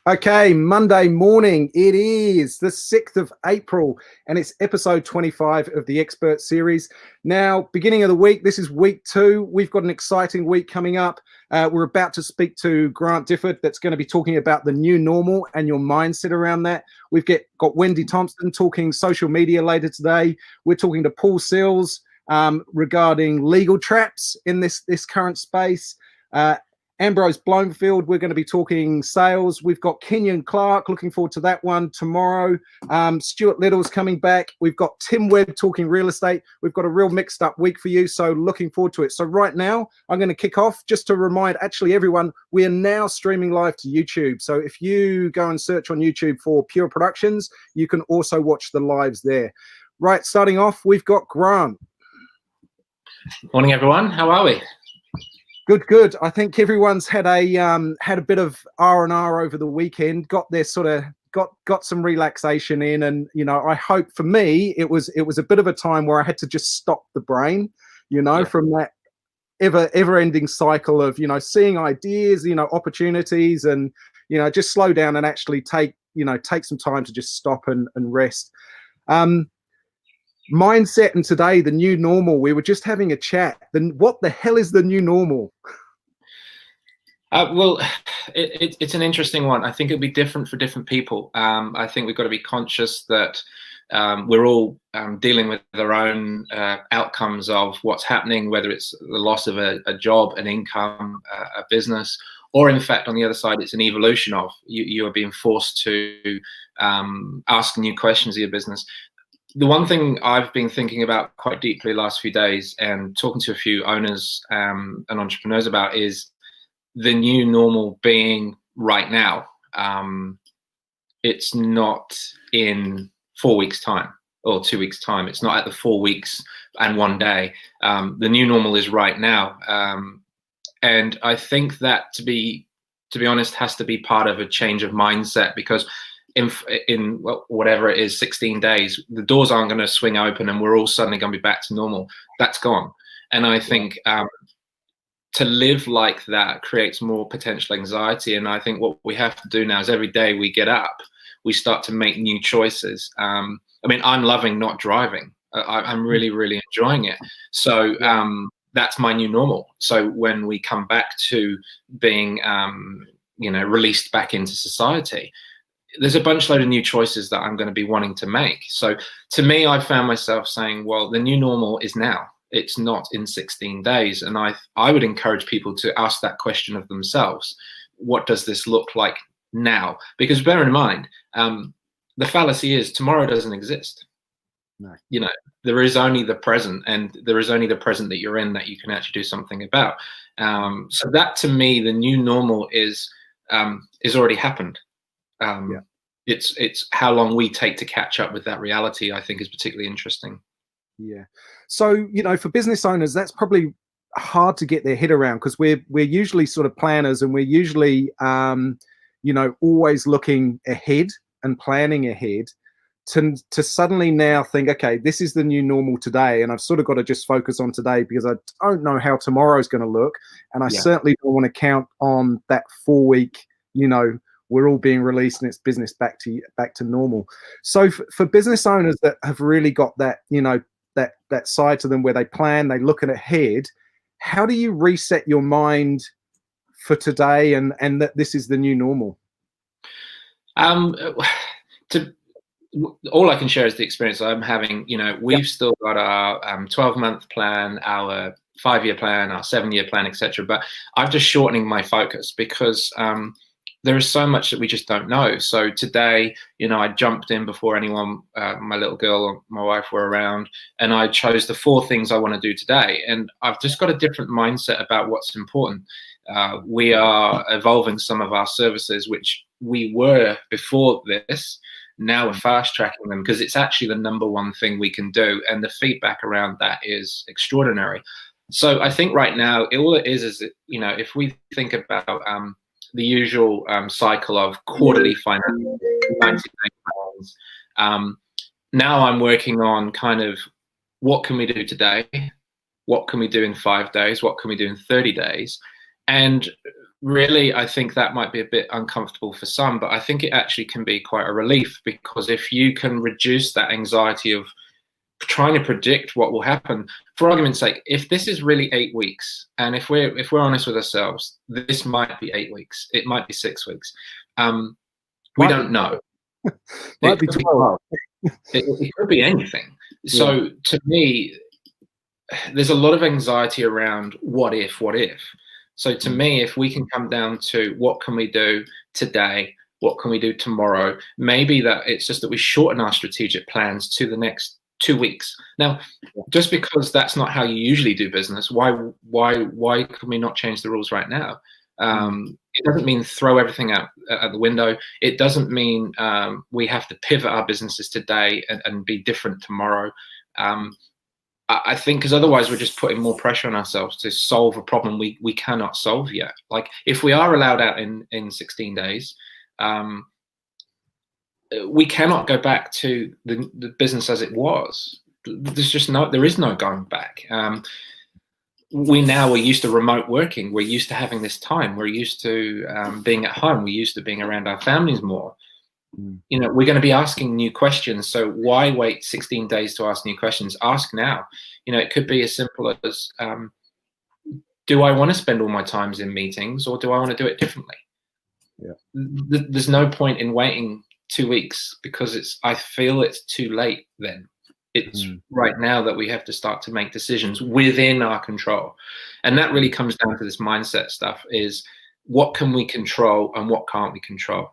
Okay, Monday morning. It is the 6th of April, and it's episode 25 of the Expert Series. Now, beginning of the week, this is week 2. We've got an exciting week coming up. We're about to speak to Grant Difford that's going to be talking about the new normal and your mindset around that. We've got Wendy Thompson talking social media later today. We're talking to Paul Seals regarding legal traps in this current space. Ambrose Bloomfield, we're going to be talking sales. We've got Kenyon Clark, looking forward to that one tomorrow. Stuart Little's coming back. We've got Tim Webb talking real estate. We've got a real mixed up week for you, so looking forward to it. So right now, I'm going to kick off just to remind actually everyone, we are now streaming live to YouTube. So if you go and search on YouTube for Pure Productions, you can also watch the lives there. Right, starting off, we've got Grant. Morning, everyone. How are we? Good. I think everyone's had a bit of R&R over the weekend. Got their got some relaxation in, and I hope for me it was a bit of a time where I had to just stop the brain, from that ever-ending cycle of seeing ideas, opportunities, and just slow down and actually take some time to just stop and rest. Mindset and today, the new normal. We were just having a chat. Then what the hell is the new normal? Well, it's an interesting one. I think it'll be different for different people. I think we've got to be conscious that we're all dealing with our own outcomes of what's happening, whether it's the loss of a job, an income, a business, or in fact, on the other side, it's an evolution of you are being forced to ask new questions of your business. The one thing I've been thinking about quite deeply the last few days and talking to a few owners and entrepreneurs about is the new normal being right now. It's not in 4 weeks' time or 2 weeks' time. It's not at the 4 weeks and 1 day. The new normal is right now. And I think that to be honest, has to be part of a change of mindset, because in whatever it is, 16 days, the doors aren't going to swing open and we're all suddenly going to be back to normal. That's gone. And I think to live like that creates more potential anxiety. And I think what we have to do now is every day we get up, we start to make new choices. I'm loving not driving. I'm really, really enjoying it. So that's my new normal. So when we come back to being, released back into society, there's a bunch load of new choices that I'm going to be wanting to make. So to me, I found myself saying, well, the new normal is now. It's not in 16 days. And I would encourage people to ask that question of themselves. What does this look like now? Because bear in mind, the fallacy is tomorrow doesn't exist. No. There is only the present, and there is only the present that you're in that you can actually do something about. So that to me, the new normal is already happened. It's how long we take to catch up with that reality, I think, is particularly interesting. Yeah. So, for business owners, that's probably hard to get their head around, because we're usually sort of planners, and we're usually, always looking ahead and planning ahead. To suddenly now think, okay, this is the new normal today, and I've sort of got to just focus on today, because I don't know how tomorrow's going to look, and I certainly don't want to count on that 4 week, we're all being released and it's business back to normal. So for business owners that have really got that, that side to them where they plan, they look ahead, how do you reset your mind for today and that this is the new normal? All I can share is the experience I'm having. We've still got our 12-month plan, our 5-year plan, our 7-year plan, etc. But I'm just shortening my focus, because there is so much that we just don't know. So today, I jumped in before anyone, my little girl or my wife were around, and I chose the 4 things I want to do today. And I've just got a different mindset about what's important. We are evolving some of our services, which we were before this. Now we're fast tracking them, because it's actually the number one thing we can do. And the feedback around that is extraordinary. So I think right now, all it is if we think about the usual cycle of quarterly financial 90-day plans. Now I'm working on kind of what can we do today? What can we do in 5 days? What can we do in 30 days? And really, I think that might be a bit uncomfortable for some, but I think it actually can be quite a relief, because if you can reduce that anxiety of trying to predict what will happen, for argument's sake, if this is really 8 weeks, and if we're honest with ourselves, this might be 8 weeks, it might be 6 weeks. We don't know. Might be 12. It could be anything. So to me, there's a lot of anxiety around what if. So to me, if we can come down to what can we do today, what can we do tomorrow, maybe that it's just that we shorten our strategic plans to the next 2 weeks. Now, just because that's not how you usually do business, why can we not change the rules right now? It doesn't mean throw everything out the window. It doesn't mean we have to pivot our businesses today and be different tomorrow. I think because otherwise we're just putting more pressure on ourselves to solve a problem we cannot solve yet. Like if we are allowed out in 16 days, we cannot go back to the business as it was. There is no going back. We're used to remote working. We're used to having this time. We're used to being at home. We're used to being around our families more. You know, we're going to be asking new questions. So why wait 16 days to ask new questions? Ask now. You know, it could be as simple as, do I want to spend all my times in meetings, or do I want to do it differently? There's no point in waiting 2 weeks, because I feel it's too late then. It's right now that we have to start to make decisions within our control. And that really comes down to this mindset stuff, is what can we control and what can't we control?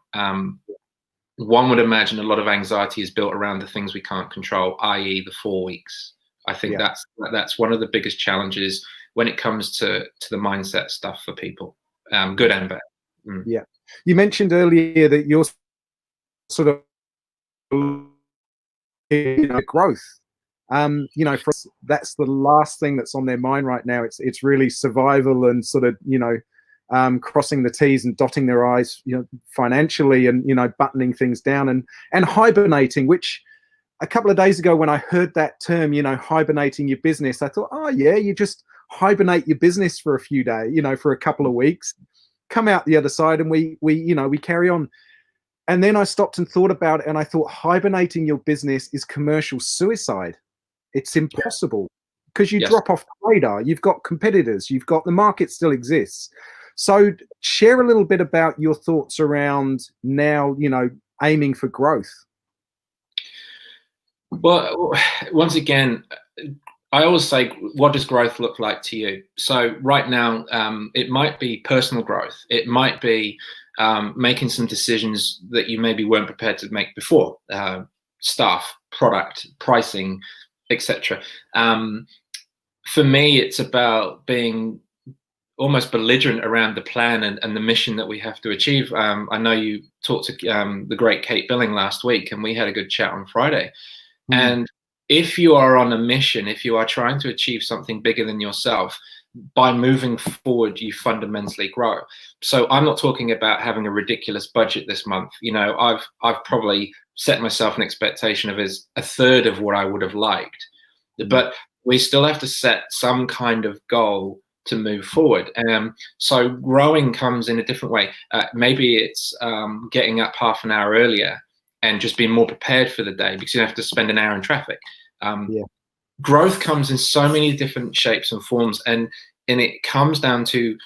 One would imagine a lot of anxiety is built around the things we can't control, i.e. the 4 weeks. I think that's one of the biggest challenges when it comes to the mindset stuff for people, good and bad. Yeah. You mentioned earlier that you're sort of growth. You know, for us, that's the last thing that's on their mind right now. It's really survival and sort of, you know, crossing the T's and dotting their I's, you know, financially, and, you know, buttoning things down and hibernating, which a couple of days ago when I heard that term, you know, hibernating your business, I thought, oh yeah, you just hibernate your business for a few days, you know, for a couple of weeks, come out the other side, and we you know, we carry on. And then I stopped and thought about it, and I thought hibernating your business is commercial suicide. It's impossible, because you drop off the radar. You've got competitors, you've got the market still exists. So share a little bit about your thoughts around now, you know, aiming for growth. Well, once again, I always say, what does growth look like to you? So right now, it might be personal growth. It might be making some decisions that you maybe weren't prepared to make before, staff, product, pricing, etc. For me, it's about being almost belligerent around the plan and the mission that we have to achieve. I know you talked to the great Kate Billing last week, and we had a good chat on Friday. And if you are on a mission, if you are trying to achieve something bigger than yourself, by moving forward, you fundamentally grow. So I'm not talking about having a ridiculous budget this month. You know, I've probably set myself an expectation of as a third of what I would have liked, but we still have to set some kind of goal to move forward. So growing comes in a different way. Maybe it's getting up half an hour earlier and just being more prepared for the day, because you don't have to spend an hour in traffic. Growth comes in so many different shapes and forms, and it comes down to,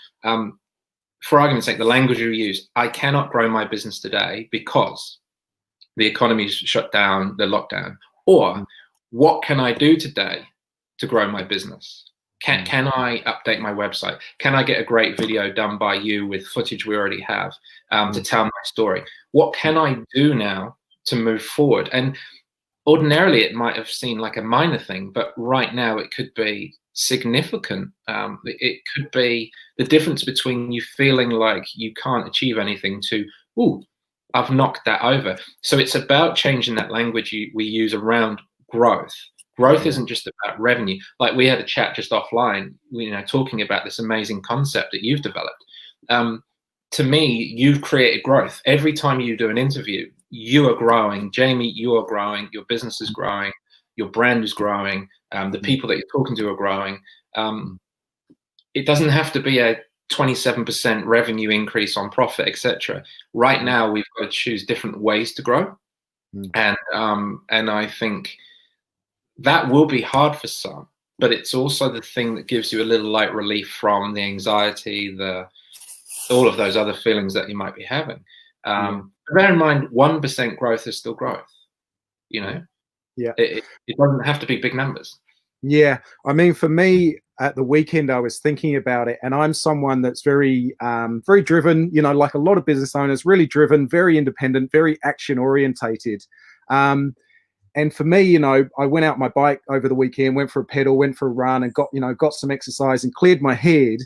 for argument's sake, the language you use. I cannot grow my business today because the economy's shut down, the lockdown. Or what can I do today to grow my business? Can I update my website? Can I get a great video done by you with footage we already have to tell my story? What can I do now to move forward? And ordinarily it might have seemed like a minor thing, but right now it could be significant. It could be the difference between you feeling like you can't achieve anything to, ooh, I've knocked that over. So it's about changing that language we use around growth. Growth isn't just about revenue. Like we had a chat just offline, you know, talking about this amazing concept that you've developed. To me, you've created growth. Every time you do an interview, you are growing. Jamie, you are growing. Your business is growing. Your brand is growing. The people that you're talking to are growing. It doesn't have to be a 27% revenue increase on profit, etc. Right now, we've got to choose different ways to grow, and I think that will be hard for some, but it's also the thing that gives you a little light relief from the anxiety, all of those other feelings that you might be having. Bear in mind, 1% growth is still growth. You know, it doesn't have to be big numbers. Yeah, I mean, for me, at the weekend, I was thinking about it, and I'm someone that's very, very driven. You know, like a lot of business owners, really driven, very independent, very action orientated. And for me, you know, I went out my bike over the weekend, went for a pedal, went for a run, and got some exercise and cleared my head.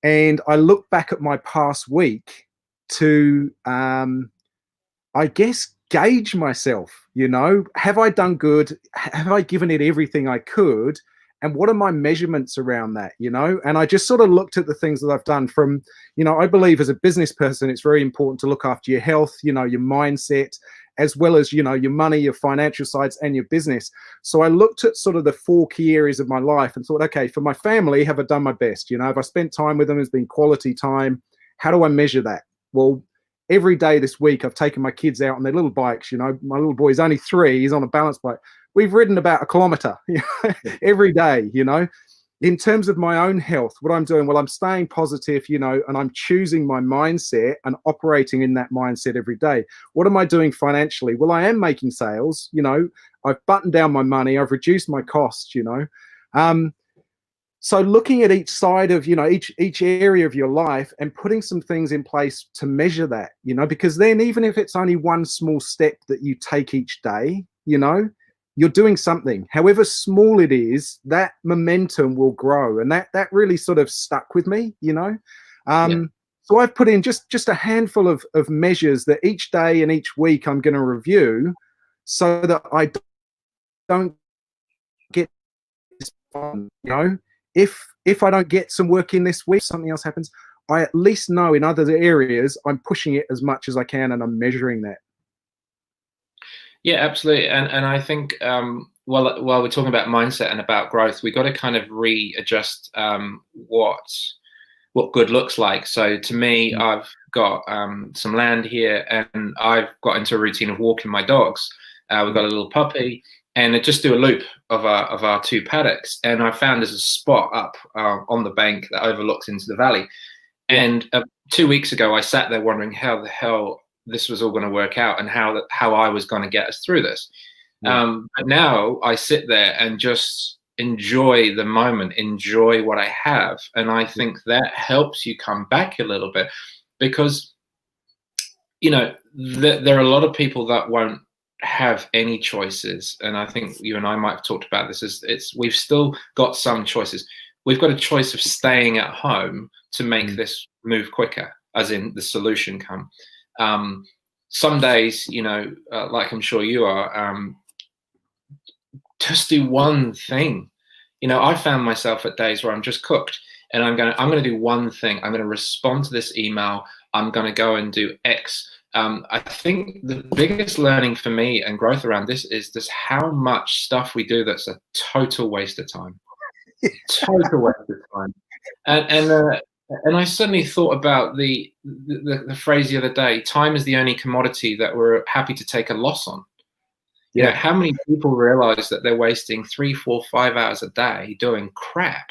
And I looked back at my past week to, I guess, gauge myself. You know, have I done good? Have I given it everything I could? And what are my measurements around that? You know, and I just sort of looked at the things that I've done from, you know, I believe as a business person, it's very important to look after your health, you know, your mindset, as well as, you know, your money, your financial sides, and your business. So I looked at sort of the 4 key areas of my life and thought, okay, for my family, have I done my best? You know, have I spent time with them? Has been quality time? How do I measure that? Well, every day this week, I've taken my kids out on their little bikes. You know, my little boy's only 3. He's on a balance bike. We've ridden about 1 kilometer every day, you know. In terms of my own health, what I'm doing, well, I'm staying positive, you know, and I'm choosing my mindset and operating in that mindset every day. What am I doing financially? Well, I am making sales, you know, I've buttoned down my money, I've reduced my costs, you know. So looking at each side of, you know, each area of your life and putting some things in place to measure that, you know, because then even if it's only one small step that you take each day, you know, you're doing something, however small it is, that momentum will grow. And that really sort of stuck with me, you know. So I've put in just a handful of measures that each day and each week I'm going to review so that I don't get this on, you know. If I don't get some work in this week, something else happens, I at least know in other areas I'm pushing it as much as I can and I'm measuring that. Yeah, absolutely. And I think while we're talking about mindset and about growth, we've got to kind of readjust what good looks like. So to me, I've got some land here, and I've got into a routine of walking my dogs. We've got a little puppy, and I just do a loop of our 2 paddocks. And I found there's a spot up on the bank that overlooks into the valley. And 2 weeks ago, I sat there wondering how the hell this was all going to work out and how I was going to get us through this. But now I sit there and just enjoy the moment, enjoy what I have. And I think that helps you come back a little bit because, you know, there are a lot of people that won't have any choices. And I think you and I might have talked about this. We've still got some choices. We've got a choice of staying at home to make this move quicker, as in the solution come. Some days, you know, like I'm sure you are, just do one thing. You know, I found myself at days where I'm just cooked and I'm going to do one thing. I'm going to respond to this email. I'm going to go and do X. I think the biggest learning for me and growth around this is just how much stuff we do that's a total waste of time. Total waste of time. And I suddenly thought about the phrase the other day, time is the only commodity that we're happy to take a loss on. You know, how many people realize that they're wasting 3, 4, 5 hours a day doing crap?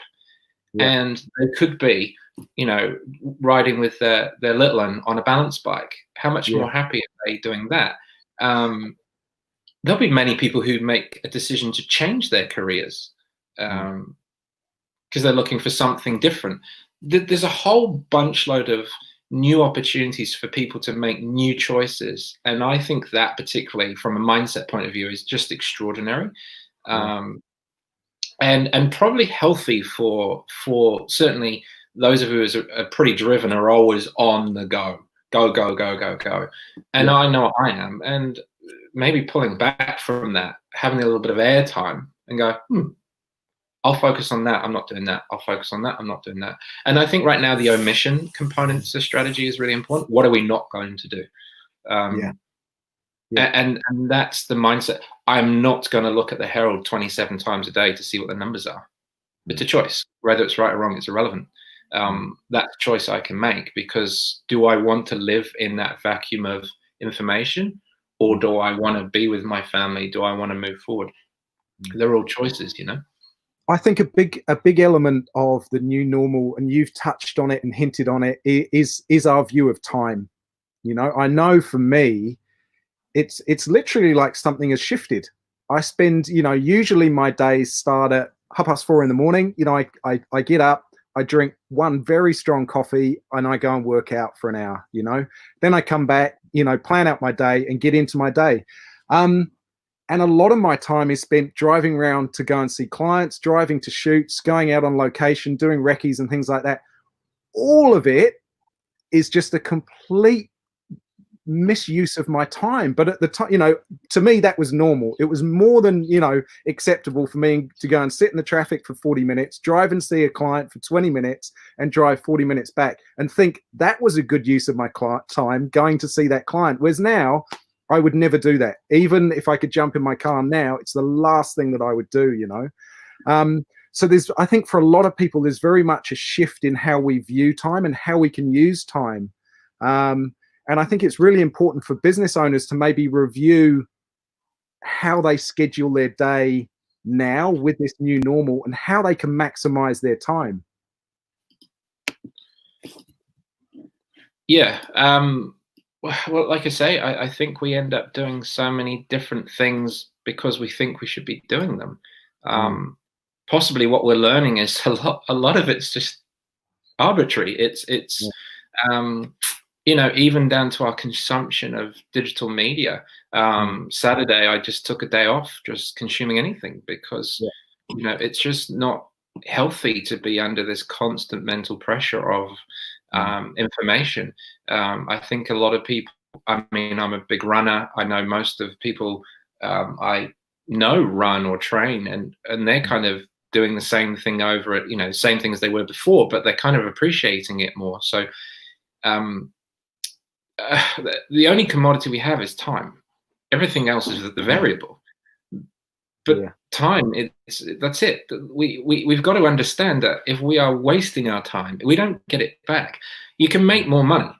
And they could be, you know, riding with their little one on a balance bike. How much more happy are they doing that? There'll be many people who make a decision to change their careers because they're looking for something different. There's a whole bunch load of new opportunities for people to make new choices. And I think that particularly from a mindset point of view is just extraordinary. And probably healthy for certainly those of us who are pretty driven, are always on the go. And I know I am. And maybe pulling back from that, having a little bit of airtime and go, I'll focus on that. I'm not doing that. I'll focus on that. I'm not doing that. And I think right now the omission component to strategy is really important. What are we not going to do? And that's the mindset. I'm not going to look at the Herald 27 times a day to see what the numbers are. It's a choice. Whether it's right or wrong, it's irrelevant. that's a choice I can make, because do I want to live in that vacuum of information, or do I want to be with my family? Do I want to move forward? They're all choices, you know. I think a big element of the new normal, and you've touched on it and hinted on it, is our view of time. You know, I know for me, it's literally like something has shifted. I spend, you know, usually my days start at 4:30 in the morning. You know, I get up, I drink one very strong coffee, and I go and work out for an hour, you know. Then I come back, you know, plan out my day and get into my day. And a lot of my time is spent driving around to go and see clients, driving to shoots, going out on location, doing recce's and things like that. All of it is just a complete misuse of my time. But at the time, you know, to me, that was normal. It was more than, you know, acceptable for me to go and sit in the traffic for 40 minutes, drive and see a client for 20 minutes and drive 40 minutes back and think that was a good use of my time going to see that client. Whereas now, I would never do that. Even if I could jump in my car now, it's the last thing that I would do, you know. So I think for a lot of people, there's very much a shift in how we view time and how we can use time. And I think it's really important for business owners to maybe review how they schedule their day now with this new normal and how they can maximize their time. Yeah. Well, like I say, I think we end up doing so many different things because we think we should be doing them. Possibly what we're learning is a lot of it's just arbitrary. It's you know, even down to our consumption of digital media. Saturday, I just took a day off just consuming anything because, you know, it's just not healthy to be under this constant mental pressure of information. I think a lot of people, I mean, I'm a big runner. I know most of people I know run or train, and they're kind of doing the same thing over it, you know, same thing as they were before, but they're kind of appreciating it more. So the only commodity we have is time. Everything else is the variable. But time, that's it. We've got to understand that if we are wasting our time, we don't get it back. You can make more money,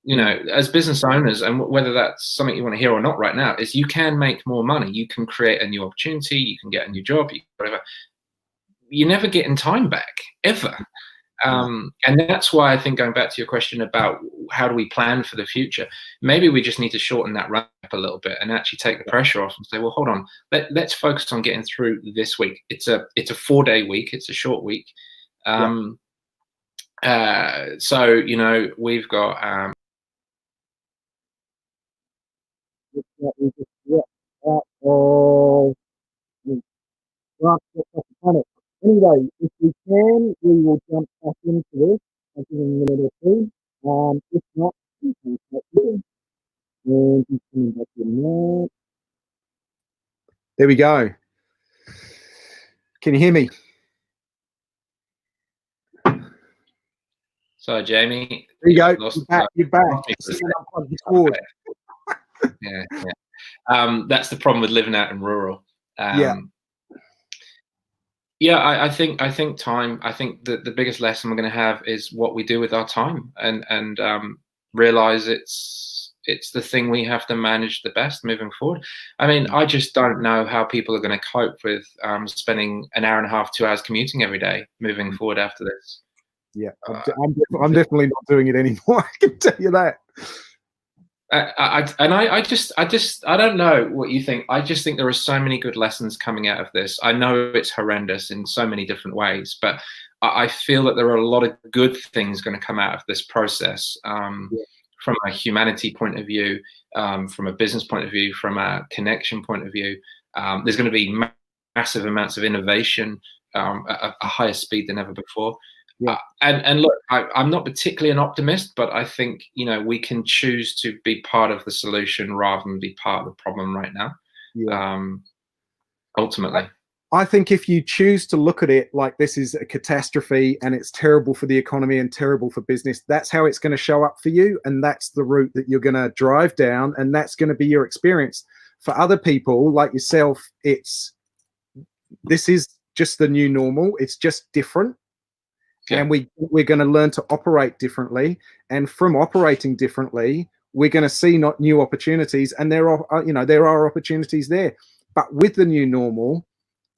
you know, as business owners, and whether that's something you want to hear or not right now, is you can make more money. You can create a new opportunity. You can get a new job, whatever. You're never getting time back, ever. And that's why I think, going back to your question about how do we plan for the future, maybe we just need to shorten that ramp up a little bit and actually take the pressure off and say, well, hold on, let's focus on getting through this week. It's a 4-day week. It's a short week. So, you know, we've got Anyway, if we can, we will jump back into this. I'll give him a minute or two. If not, we can start here. And he's coming back in now. There we go. Can you hear me? So, Jamie. There you go. You're back. Yeah. That's the problem with living out in rural. I think time. I think that the biggest lesson we're going to have is what we do with our time, and realize it's the thing we have to manage the best moving forward. I mean, I just don't know how people are going to cope with spending an hour and a half, 2 hours commuting every day moving forward after this. Yeah, I'm definitely not doing it anymore. I can tell you that. I don't know what you think. I just think there are so many good lessons coming out of this. I know it's horrendous in so many different ways, but I feel that there are a lot of good things going to come out of this process. From a humanity point of view, from a business point of view, from a connection point of view, there's going to be massive amounts of innovation at a higher speed than ever before. And look, I'm not particularly an optimist, but I think, you know, we can choose to be part of the solution rather than be part of the problem right now. Ultimately, I think if you choose to look at it like this is a catastrophe and it's terrible for the economy and terrible for business, that's how it's going to show up for you, and that's the route that you're going to drive down, and that's going to be your experience. For other people like yourself, this is just the new normal. It's just different. And we're going to learn to operate differently. And from operating differently, we're going to see not new opportunities. And there are opportunities there. But with the new normal,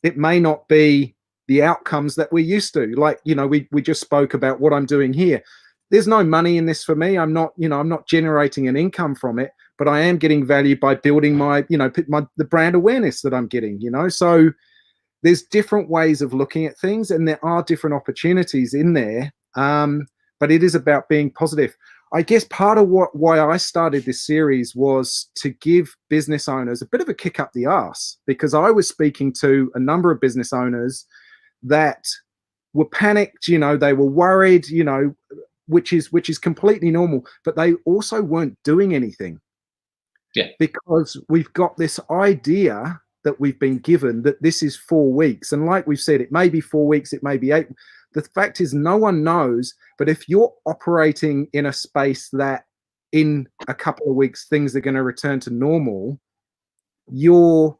it may not be the outcomes that we're used to. Like, we just spoke about what I'm doing here. There's no money in this for me. I'm not generating an income from it, but I am getting value by building the brand awareness that I'm getting, So there's different ways of looking at things, and there are different opportunities in there. But it is about being positive. I guess part of why I started this series was to give business owners a bit of a kick up the arse, because I was speaking to a number of business owners that were panicked, they were worried, which is completely normal, but they also weren't doing anything. Yeah. Because we've got this idea that we've been given that this is 4 weeks. And like we've said, it may be 4 weeks, it may be 8. The fact is no one knows, but if you're operating in a space that in a couple of weeks, things are going to return to normal, you're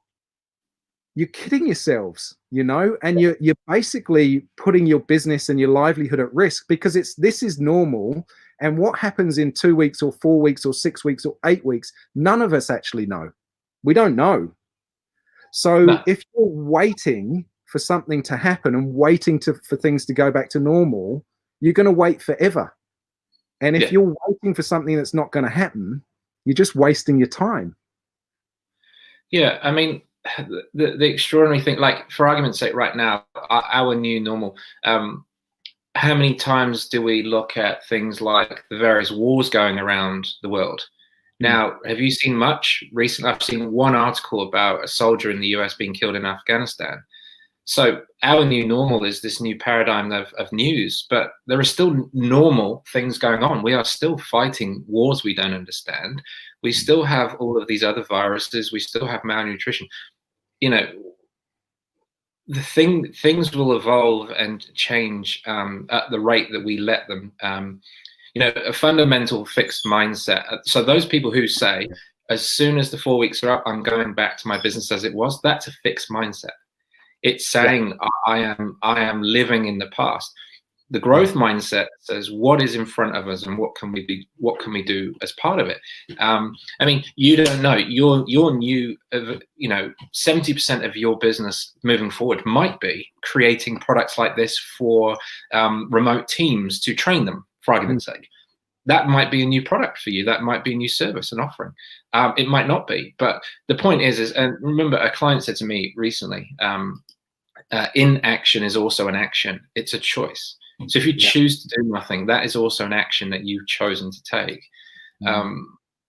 kidding yourselves, and you're basically putting your business and your livelihood at risk, because this is normal. And what happens in 2 weeks or 4 weeks or 6 weeks or 8 weeks, none of us actually know. We don't know. So if you're waiting for something to happen and waiting for things to go back to normal, you're going to wait forever. And if you're waiting for something that's not going to happen, you're just wasting your time. Yeah, I mean, the extraordinary thing, like for argument's sake, right now, our new normal, how many times do we look at things like the various wars going around the world? Now, have you seen much recently? I've seen one article about a soldier in the US being killed in Afghanistan. So our new normal is this new paradigm of news, but there are still normal things going on. We are still fighting wars we don't understand. We still have all of these other viruses. We still have malnutrition. Things will evolve and change at the rate that we let them. A fundamental fixed mindset. So those people who say, as soon as the 4 weeks are up, I'm going back to my business as it was, that's a fixed mindset. It's saying, I am living in the past. The growth mindset says, what is in front of us and what can we do as part of it? I mean, you don't know. Your new, 70% of your business moving forward might be creating products like this for remote teams to train them, for argument's sake. That might be a new product for you. That might be a new service and offering. It might not be. But the point is, and remember, a client said to me recently, inaction is also an action. It's a choice. So if you choose to do nothing, that is also an action that you've chosen to take.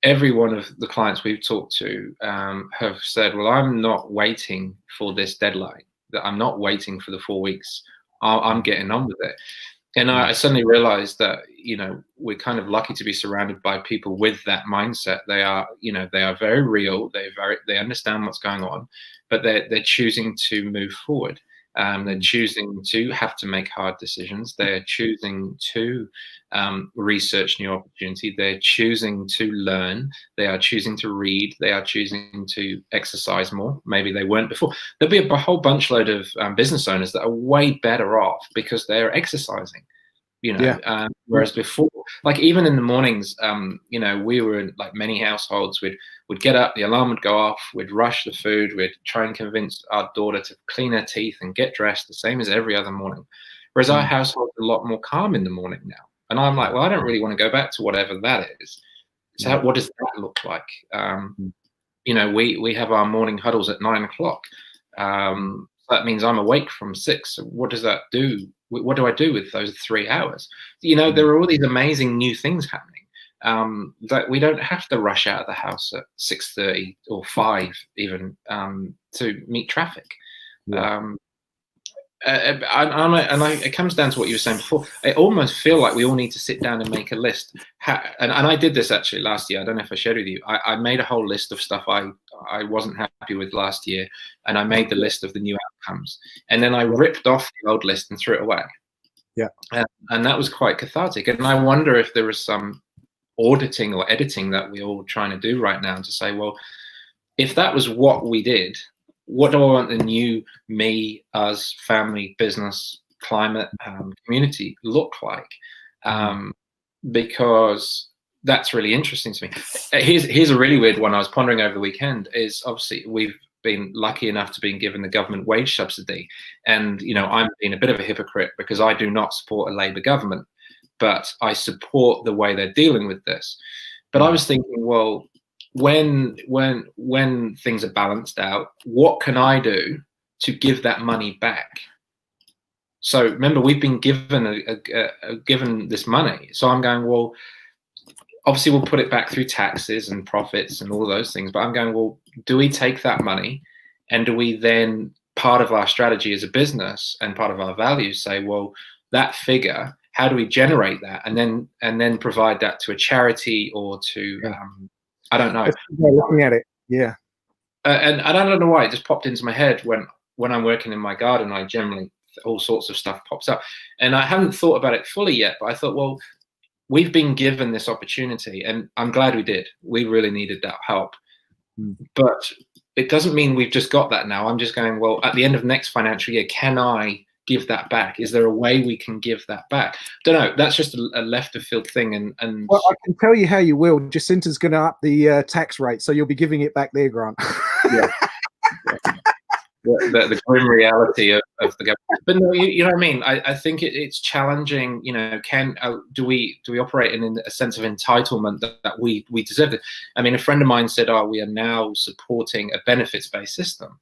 Every one of the clients we've talked to have said, well, I'm not waiting for this deadline. That I'm not waiting for the 4 weeks. I'm getting on with it. And I suddenly realized that, we're kind of lucky to be surrounded by people with that mindset. They are very real. They understand what's going on, but they're choosing to move forward. They're choosing to have to make hard decisions. They're choosing to research new opportunity. They're choosing to learn. They are choosing to read. They are choosing to exercise more. Maybe they weren't before. There'll be a whole bunch load of business owners that are way better off because they're exercising. Whereas before, like even in the mornings, we were in like many households, we'd get up, the alarm would go off, we'd rush the food, we'd try and convince our daughter to clean her teeth and get dressed the same as every other morning. Whereas our household is a lot more calm in the morning now. And I'm like, well, I don't really want to go back to whatever that is. So what does that look like? We have our morning huddles at 9 o'clock. That means I'm awake from 6. So what does that do? What do I do with those 3 hours? There are all these amazing new things happening that we don't have to rush out of the house at 6:30 or 5 even to meet traffic. It comes down to what you were saying before. I almost feel like we all need to sit down and make a list. And I did this actually last year. I don't know if I shared with you. I made a whole list of stuff I wasn't happy with last year, and I made the list of the new outcomes. And then I ripped off the old list and threw it away. Yeah. And that was quite cathartic. And I wonder if there is some auditing or editing that we're all trying to do right now to say, well, if that was what we did, what do I want the new me, us, family, business, climate community look like? Because that's really interesting to me. Here's a really weird one I was pondering over the weekend. Is obviously we've been lucky enough to be given the government wage subsidy, and I'm being a bit of a hypocrite because I do not support a Labour government, but I support the way they're dealing with this. But I was thinking, well, when things are balanced out, what can I do to give that money back? So remember, we've been given given this money. So I'm going, well, obviously we'll put it back through taxes and profits and all those things. But I'm going, well, do we take that money and do we then, part of our strategy as a business and part of our values, say, well, that figure, how do we generate that and then provide that to a charity or to I don't know. Looking at it, yeah. And I don't know why it just popped into my head when I'm working in my garden. I generally all sorts of stuff pops up, and I haven't thought about it fully yet. But I thought, well, we've been given this opportunity, and I'm glad we did. We really needed that help, but it doesn't mean we've just got that now. I'm just going, well, at the end of next financial year, can I give that back? Is there a way we can give that back? Don't know. That's just a left of field thing. And well, I can tell you how you will. Jacinta's going to up the tax rate, so you'll be giving it back there, Grant. Yeah. The grim reality of the government. But no, you know what I mean. I think it's challenging. Do we operate in a sense of entitlement that we deserve it? I mean, a friend of mine said, "Oh, we are now supporting a benefits-based system,"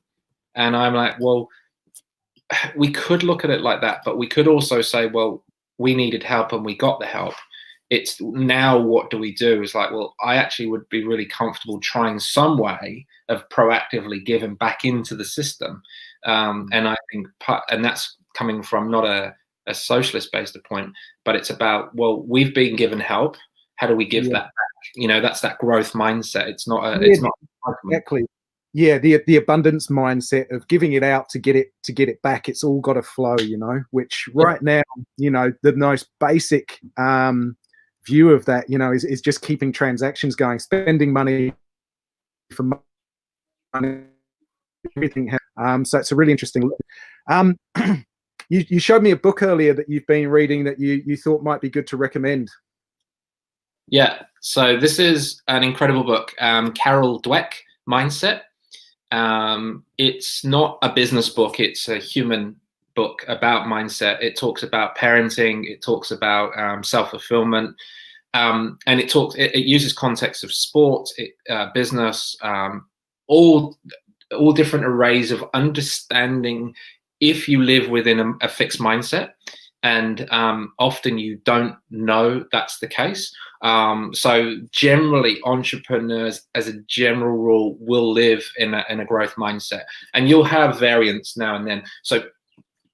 and I'm like, well, we could look at it like that, but we could also say, well, we needed help and we got the help. It's now, what do we do? It's like, well, I actually would be really comfortable trying some way of proactively giving back into the system. And I think, and that's coming from not a socialist-based point, but it's about, well, we've been given help. How do we give that back? That's that growth mindset. It's not it's not exactly. Yeah, the abundance mindset of giving it out to get it back. It's all got to flow, which right now, the most basic view of that, is just keeping transactions going, spending money for money, everything. So it's a really interesting look. You showed me a book earlier that you've been reading that you thought might be good to recommend. Yeah, so this is an incredible book, Carol Dweck, Mindset. It's not a business book, it's a human book about mindset. It talks about parenting, it talks about self-fulfillment, and it uses context of sport, business, all different arrays of understanding if you live within a fixed mindset. And often you don't know that's the case. So generally, entrepreneurs, as a general rule, will live in a growth mindset, and you'll have variance now and then. So,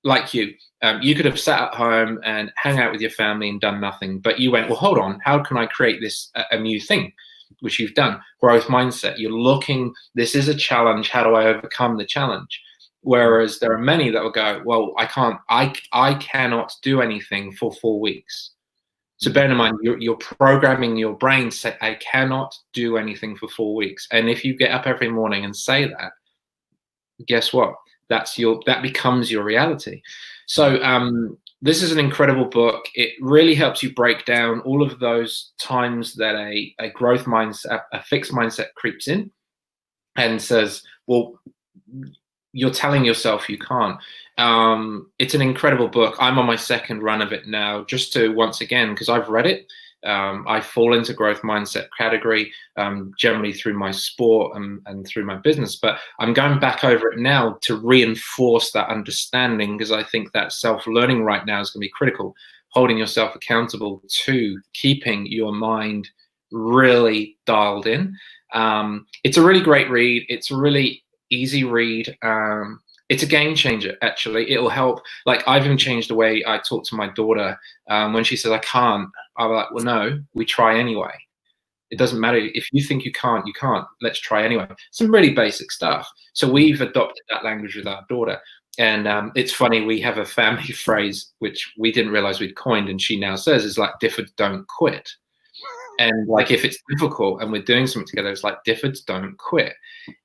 like you could have sat at home and hang out with your family and done nothing, but you went, well, hold on, how can I create this a new thing? Which you've done. Growth mindset. You're looking. This is a challenge. How do I overcome the challenge? Whereas there are many that will go, well, I cannot do anything for 4 weeks. So bear in mind, you're programming your brain to say, I cannot do anything for 4 weeks. And if you get up every morning and say that, guess what? That becomes your reality. So this is an incredible book. It really helps you break down all of those times that a growth mindset, a fixed mindset creeps in and says, well, you're telling yourself you can't. It's an incredible book. I'm on my second run of it now, just to, once again, because I've read it, I fall into growth mindset category, generally through my sport and through my business, but I'm going back over it now to reinforce that understanding, because I think that self-learning right now is going to be critical, holding yourself accountable to keeping your mind really dialed in. It's a really great read. It's a really easy read. It's a game changer, actually. It'll help. Like, I've even changed the way I talk to my daughter. When she says I can't, I'm like, well, no, we try anyway. It doesn't matter. If you think you can't, you can't. Let's try anyway. Some really basic stuff. So we've adopted that language with our daughter. And it's funny, we have a family phrase which we didn't realize we'd coined, and she now says, is like, Difford, don't quit. And like, if it's difficult and we're doing something together, it's like, Diffords, don't quit.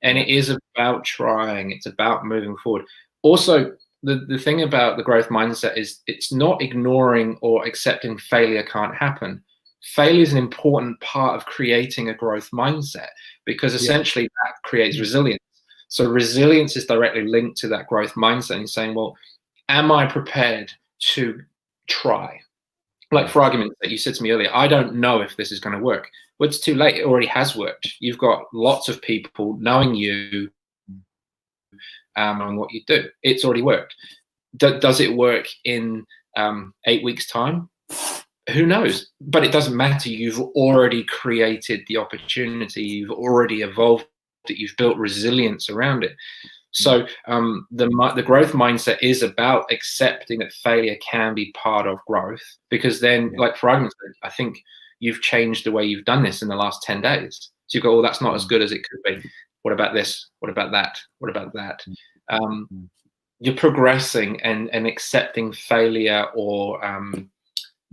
And it is about trying. It's about moving forward. Also, the thing about the growth mindset is it's not ignoring or accepting failure can't happen. Failure is an important part of creating a growth mindset, because essentially that creates resilience. So resilience is directly linked to that growth mindset. And you're saying, well, am I prepared to try? Like, for argument's sake, you said to me earlier, I don't know if this is going to work. Well, it's too late. It already has worked. You've got lots of people knowing you and what you do. It's already worked. Does it work in 8 weeks' time? Who knows? But it doesn't matter. You've already created the opportunity. You've already evolved it. You've built resilience around it. So the growth mindset is about accepting that failure can be part of growth, because then, like, for argument's sake, I think you've changed the way you've done this in the last 10 days. So you go, oh, that's not as good as it could be. What about this? What about that? What about that? You're progressing and accepting failure or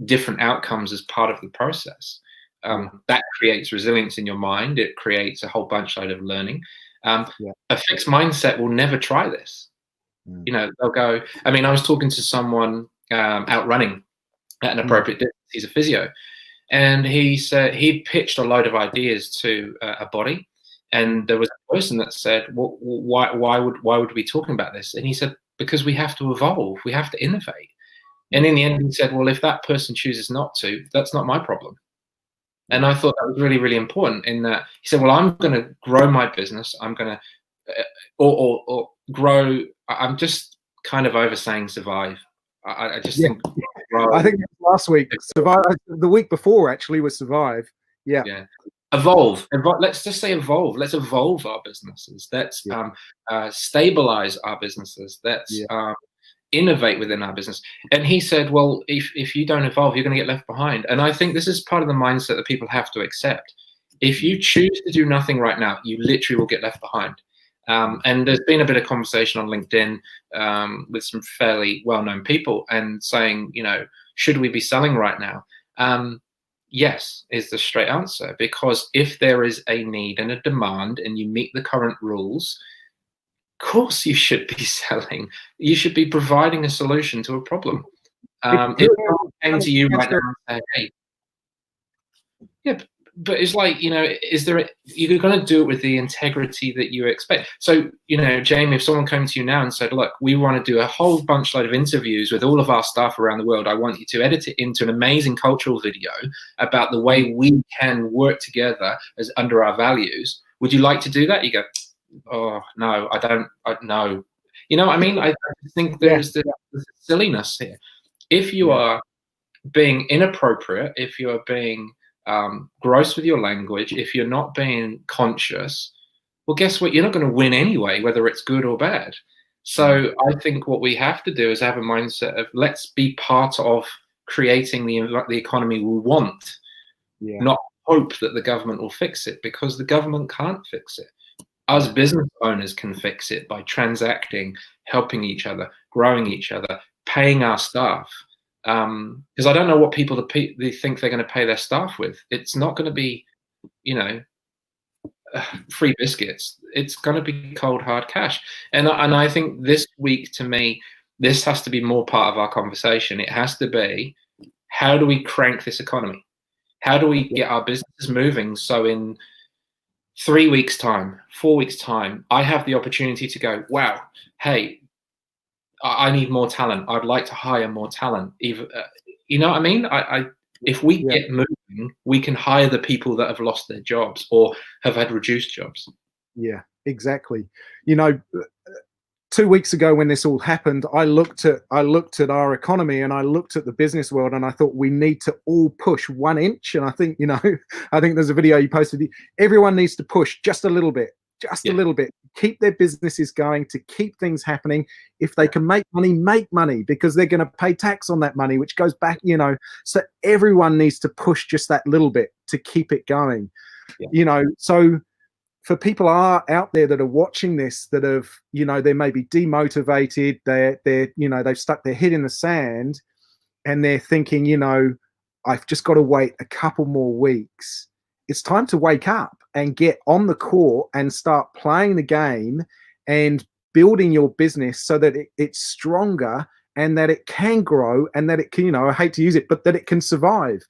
different outcomes as part of the process. That creates resilience in your mind. It creates a whole bunch of learning. A fixed mindset will never try this. You know, they'll go, I mean, I was talking to someone out running at an appropriate distance. He's a physio. And he said he pitched a load of ideas to a body. And there was a person that said, well, why would we be talking about this? And he said, because we have to evolve. We have to innovate. And in the end, he said, well, if that person chooses not to, that's not my problem. And I thought that was really, really important, in that he said, well, I'm going to grow my business. I'm going to, or grow. I'm just kind of over saying survive. I just think. Grow. I think last week, survive. The week before actually was survive. Yeah. Evolve. Let's just say evolve. Let's evolve our businesses. Let's stabilize our businesses. Let's innovate within our business. And he said, well, if you don't evolve, you're going to get left behind. And I think this is part of the mindset that people have to accept. If you choose to do nothing right now, you literally will get left behind. And there's been a bit of conversation on LinkedIn with some fairly well-known people, and saying, you know, should we be selling right now? Yes, is the straight answer, because if there is a need and a demand and you meet the current rules, of course you should be selling. You should be providing a solution to a problem. If someone came to you right now and said, hey, but it's like, you know, you're going to do it with the integrity that you expect. So, you know, Jamie, if someone came to you now and said, look, we want to do a whole bunch of interviews with all of our staff around the world. I want you to edit it into an amazing cultural video about the way we can work together as under our values. Would you like to do that? You go, oh, no, I don't know. You know what I mean? I think there's the silliness here. If you are being inappropriate, if you are being gross with your language, if you're not being conscious, well, guess what? You're not going to win anyway, whether it's good or bad. So I think what we have to do is have a mindset of, let's be part of creating the economy we want, not hope that the government will fix it, because the government can't fix it. Us business owners can fix it by transacting, helping each other, growing each other, paying our staff. Because I don't know what people they think they're going to pay their staff with. It's not going to be, you know, free biscuits. It's going to be cold hard cash. And I think this week, to me, this has to be more part of our conversation. It has to be, how do we crank this economy? How do we get our businesses moving so in 3 weeks' time, 4 weeks' time, I have the opportunity to go, wow, hey, I need more talent. I'd like to hire more talent. Even, you know what I mean? If we get moving, we can hire the people that have lost their jobs or have had reduced jobs. Yeah, exactly. You know, 2 weeks ago when this all happened, I looked at our economy and I looked at the business world, and I thought we need to all push 1 inch. And I think, you know, I think there's a video you posted. Everyone needs to push just a little bit. Just a little bit, keep their businesses going, to keep things happening. If they can make money, because they're going to pay tax on that money, which goes back, you know. So everyone needs to push just that little bit to keep it going, you know. So for people out there that are watching this, that have, you know, they may be demotivated, they're you know, they've stuck their head in the sand, and they're thinking, you know, I've just got to wait a couple more weeks. It's time to wake up and get on the court and start playing the game and building your business so that it's stronger and that it can grow and that it can, you know, I hate to use it, but that it can survive.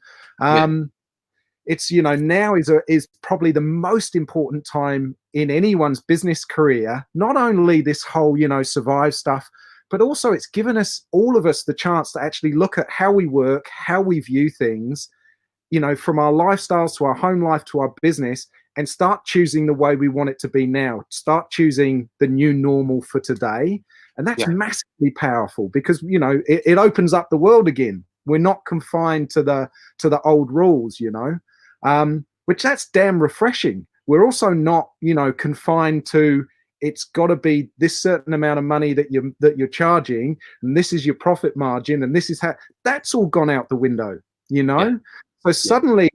It's, you know, now is probably the most important time in anyone's business career. Not only this whole, you know, survive stuff, but also it's given us, all of us, the chance to actually look at how we work, how we view things, you know, from our lifestyles to our home life to our business, and start choosing the way we want it to be now. Start choosing the new normal for today. And that's massively powerful because, you know, it opens up the world again. We're not confined to the old rules, you know, which that's damn refreshing. We're also not, you know, confined to, it's got to be this certain amount of money that you're charging, and this is your profit margin, and this is how. That's all gone out the window, you know. So suddenly,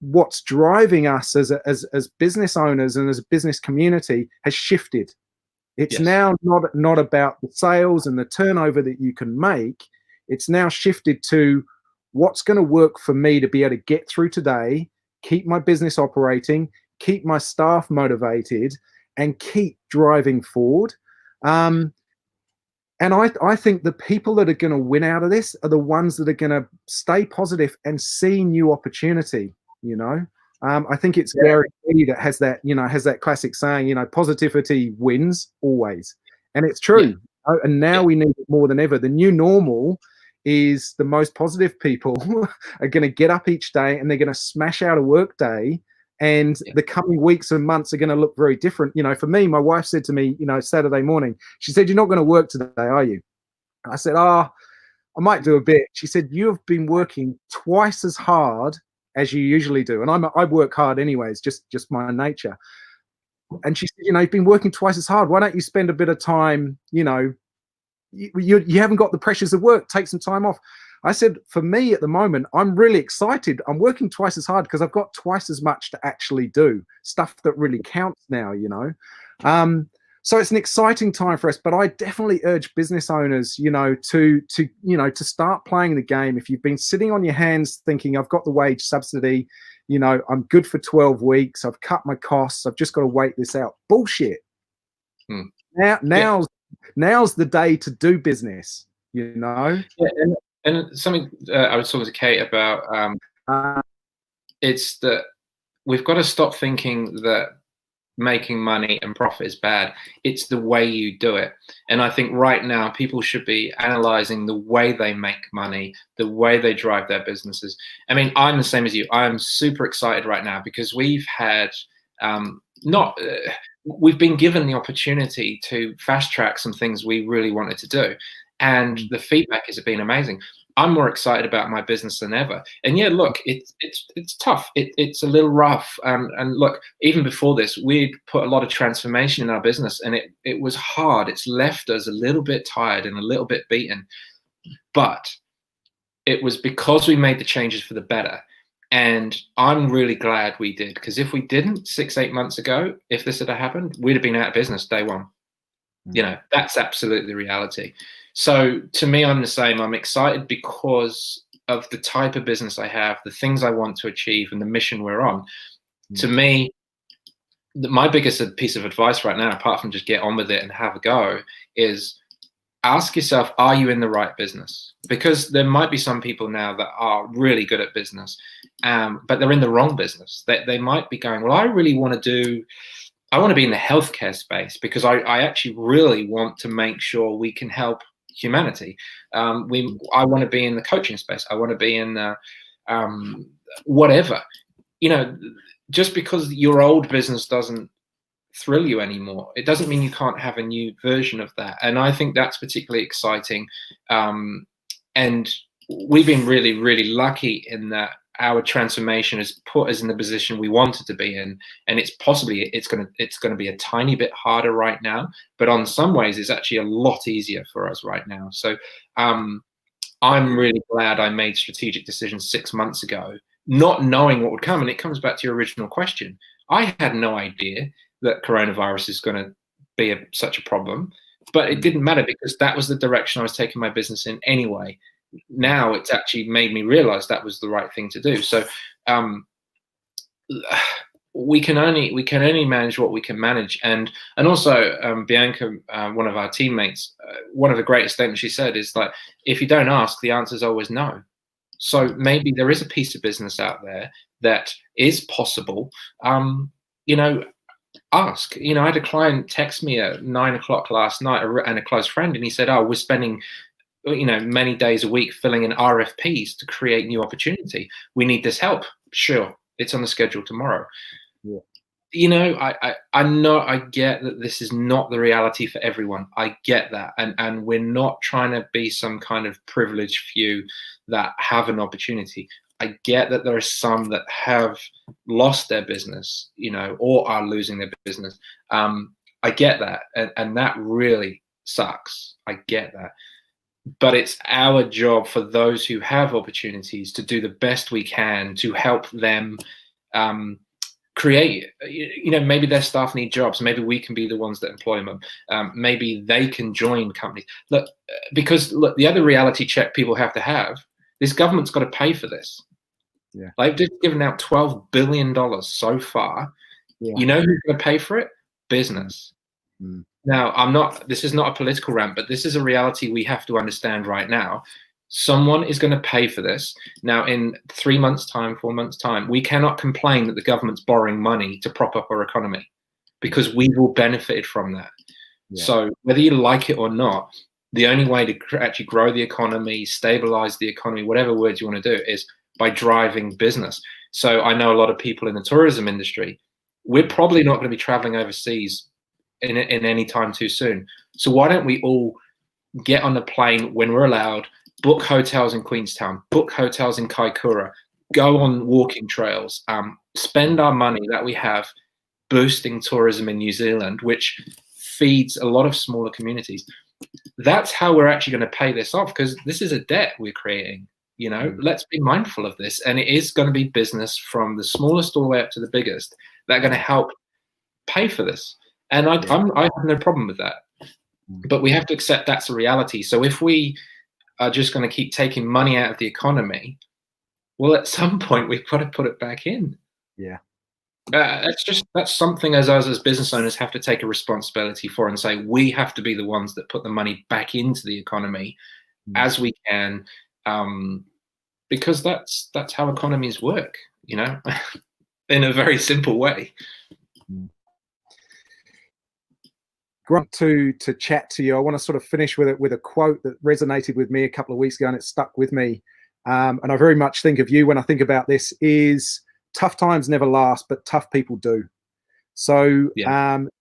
what's driving us as business owners and as a business community has shifted. It's now not about the sales and the turnover that you can make. It's now shifted to what's going to work for me to be able to get through today, keep my business operating, keep my staff motivated, and keep driving forward. And I think the people that are going to win out of this are the ones that are going to stay positive and see new opportunity, you know. I think it's Gary Vee that has that, you know, has that classic saying, you know, positivity wins always. And it's true. And now we need it more than ever. The new normal is the most positive people are going to get up each day and they're going to smash out a work day. And the coming weeks and months are going to look very different. You know, for me, my wife said to me, you know, Saturday morning, she said, "You're not going to work today, are you?" I said, "Oh, I might do a bit." She said, "You have been working twice as hard as you usually do." And I work hard anyways, just my nature. And she said, "You know, you've been working twice as hard. Why don't you spend a bit of time, you know, you haven't got the pressures of work, take some time off." I said, for me at the moment, I'm really excited. I'm working twice as hard because I've got twice as much to actually do, stuff that really counts now, you know. So it's an exciting time for us, but I definitely urge business owners, you know, to start playing the game. If you've been sitting on your hands thinking, I've got the wage subsidy, you know, I'm good for 12 weeks, I've cut my costs, I've just got to wait this out. Bullshit. Now's the day to do business, you know. And something I was talking to Kate about, it's that we've got to stop thinking that making money and profit is bad. It's the way you do it. And I think right now people should be analyzing the way they make money, the way they drive their businesses. I mean, I'm the same as you. I'm super excited right now because we've had we've been given the opportunity to fast track some things we really wanted to do. And the feedback has been amazing. I'm more excited about my business than ever. And yeah, look, it's tough. It's a little rough. And look, even before this, we'd put a lot of transformation in our business, and it was hard. It's left us a little bit tired and a little bit beaten. But it was because we made the changes for the better. And I'm really glad we did, because if we didn't 6-8 months ago, if this had happened, we'd have been out of business day one. You know, that's absolutely the reality. So to me, I'm the same. I'm excited because of the type of business I have, the things I want to achieve, and the mission we're on. To me, my biggest piece of advice right now, apart from just get on with it and have a go, is ask yourself, are you in the right business? Because there might be some people now that are really good at business, but they're in the wrong business. They might be going, well, I want to be in the healthcare space because I actually really want to make sure we can help humanity. I want to be in the coaching space. I want to be in whatever. You know, just because your old business doesn't thrill you anymore, it doesn't mean you can't have a new version of that. And I think that's particularly exciting. And we've been really, really lucky in that our transformation has put us in the position we wanted to be in, and it's going to be a tiny bit harder right now, but on some ways it's actually a lot easier for us right now. So I'm really glad I made strategic decisions 6 months ago, not knowing what would come. And it comes back to your original question. I had no idea that coronavirus is going to be such a problem, but it didn't matter because that was the direction I was taking my business in anyway. Now it's actually made me realize that was the right thing to do. So we can only manage what we can manage. And also Bianca, one of our teammates, one of the greatest statements she said is like, if you don't ask, the answer is always no. So maybe there is a piece of business out there that is possible. You know, ask. You know, I had a client text me at 9 o'clock last night, and a close friend, and he said, oh, we're spending, you know, many days a week filling in RFPs to create new opportunity. We need this help. Sure, it's on the schedule tomorrow. Yeah. You know, I know, I get that this is not the reality for everyone. I get that. And we're not trying to be some kind of privileged few that have an opportunity. I get that there are some that have lost their business, you know, or are losing their business. I get that. And that really sucks. I get that. But it's our job for those who have opportunities to do the best we can to help them create, you know, maybe their staff need jobs. Maybe we can be the ones that employ them. Maybe they can join companies. Look, because look, the other reality check people have to have, this government's got to pay for this. Yeah. They've just given out $12 billion so far. Yeah. You know who's going to pay for it? Business. Mm. Now, this is not a political rant, but this is a reality we have to understand right now. Someone is going to pay for this. Now, in 3 months' time, 4 months' time, we cannot complain that the government's borrowing money to prop up our economy, because we've all benefited from that. Yeah. So whether you like it or not, the only way to actually grow the economy, stabilize the economy, whatever words you want to do, is by driving business. So I know a lot of people in the tourism industry, we're probably not going to be traveling overseas in any time too soon. So why don't we all get on a plane when we're allowed, book hotels in Queenstown, book hotels in Kaikoura, go on walking trails, spend our money that we have boosting tourism in New Zealand, which feeds a lot of smaller communities. That's how we're actually going to pay this off, because this is a debt we're creating. You know, let's be mindful of this. And it is going to be business from the smallest all the way up to the biggest that are going to help pay for this. And I have no problem with that. But we have to accept that's a reality. So if we are just going to keep taking money out of the economy, well, at some point we've got to put it back in. Yeah. That's something as us as business owners have to take a responsibility for, and say we have to be the ones that put the money back into the economy as we can, because that's how economies work, you know, in a very simple way. Great to chat to you. I want to sort of finish with a quote that resonated with me a couple of weeks ago, and it stuck with me. And I very much think of you when I think about this, is tough times never last, but tough people do. So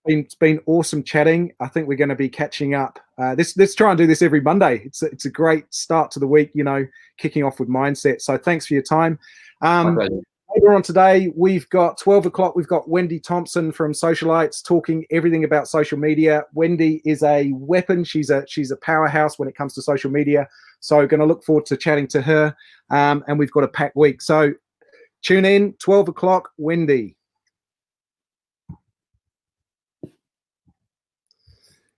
it's been awesome chatting. I think we're going to be catching up. Let's try and do this every Monday. It's a great start to the week, you know, kicking off with mindset. So thanks for your time. Later on today, we've got 12 o'clock. We've got Wendy Thompson from Socialites talking everything about social media. Wendy is a weapon. She's a powerhouse when it comes to social media. So going to look forward to chatting to her. And we've got a packed week. So tune in, 12 o'clock, Wendy.